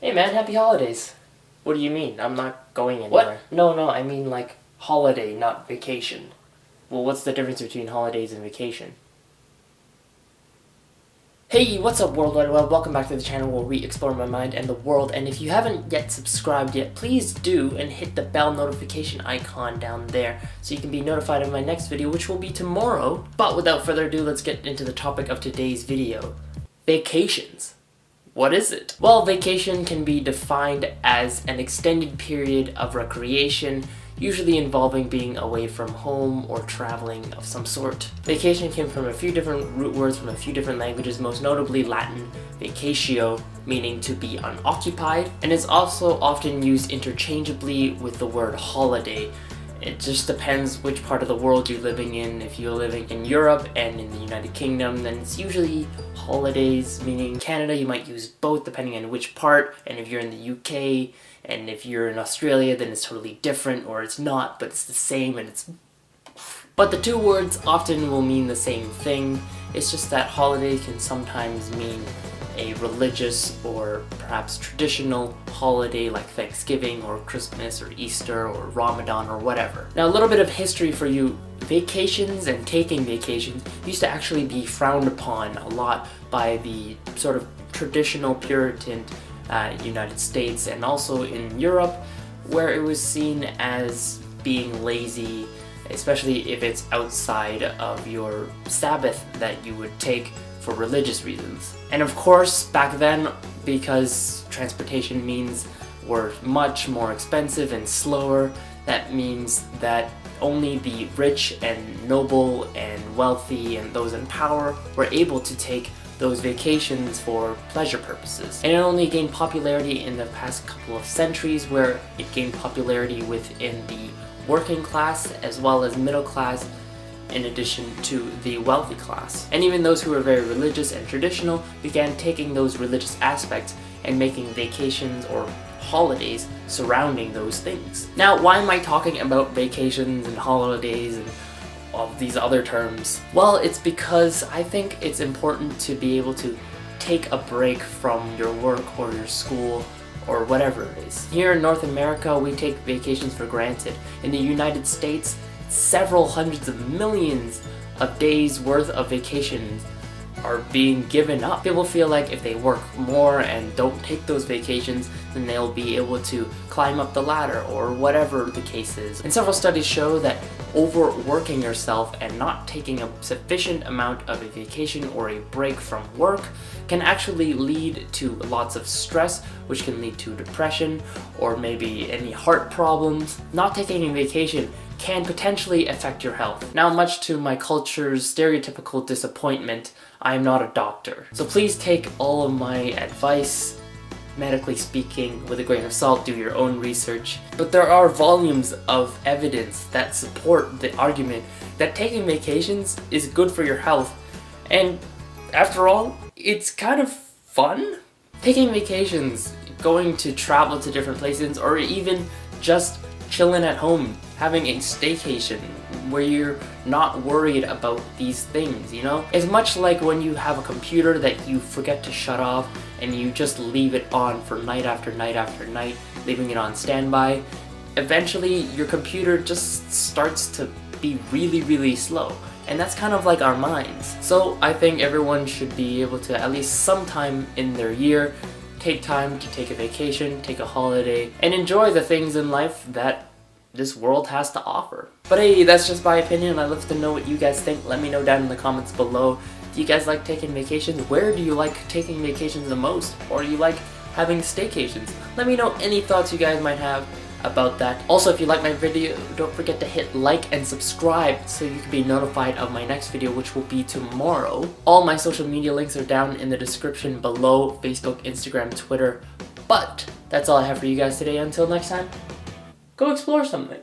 Hey man, happy holidays. What do you mean? I'm not going anywhere. What? No, I mean like holiday, not vacation. Well, what's the difference between holidays and vacation? Hey, what's up World Wide Web? Welcome back to the channel where we explore my mind and the world, and if you haven't yet subscribed yet, please do and hit the bell notification icon down there so you can be notified of my next video, which will be tomorrow. But without further ado, let's get into the topic of today's video. Vacations. What is it? Well, vacation can be defined as an extended period of recreation, usually involving being away from home or traveling of some sort. Vacation came from a few different root words from a few different languages, most notably Latin vacatio, meaning to be unoccupied, and is also often used interchangeably with the word holiday. It just depends which part of the world you're living in. If you're living in Europe and in the United Kingdom, then it's usually holidays, meaning Canada you might use both depending on which part, and if you're in the UK and if you're in Australia then it's totally different, or it's not, but it's the same and it's... But the two words often will mean the same thing. It's just that holiday can sometimes mean a religious or perhaps traditional holiday like Thanksgiving or Christmas or Easter or Ramadan or whatever. Now, a little bit of history for you. Vacations and taking vacations used to actually be frowned upon a lot by the sort of traditional Puritan United States and also in Europe, where it was seen as being lazy, especially if it's outside of your Sabbath that you would take for religious reasons. And of course, back then, because transportation means were much more expensive and slower, that means that only the rich and noble and wealthy and those in power were able to take those vacations for pleasure purposes. And it only gained popularity in the past couple of centuries, where it gained popularity within the working class as well as middle class, in addition to the wealthy class. And even those who were very religious and traditional began taking those religious aspects and making vacations or holidays surrounding those things. Now, why am I talking about vacations and holidays and all these other terms? Well, it's because I think it's important to be able to take a break from your work or your school or whatever it is. Here in North America, we take vacations for granted. In the United States, several hundreds of millions of days worth of vacations are being given up. People feel like if they work more and don't take those vacations, then they'll be able to climb up the ladder or whatever the case is. And several studies show that overworking yourself and not taking a sufficient amount of a vacation or a break from work can actually lead to lots of stress, which can lead to depression or maybe any heart problems. Not taking a vacation can potentially affect your health. Now, much to my culture's stereotypical disappointment, I am not a doctor. So please take all of my advice, medically speaking, with a grain of salt. Do your own research. But there are volumes of evidence that support the argument that taking vacations is good for your health. And after all, it's kind of fun. Taking vacations, going to travel to different places, or even just chilling at home, having a staycation where you're not worried about these things, you know? It's much like when you have a computer that you forget to shut off and you just leave it on for night after night after night, leaving it on standby. Eventually, your computer just starts to be really slow. And that's kind of like our minds. So I think everyone should be able to, at least sometime in their year, take time to take a vacation, take a holiday, and enjoy the things in life that this world has to offer. But hey, that's just my opinion. I'd love to know what you guys think. Let me know down in the comments below. Do you guys like taking vacations? Where do you like taking vacations the most? Or do you like having staycations? Let me know any thoughts you guys might have about that. Also, if you like my video, don't forget to hit like and subscribe so you can be notified of my next video, which will be tomorrow. All my social media links are down in the description below: Facebook, Instagram, Twitter. But that's all I have for you guys today. Until next time, go explore something.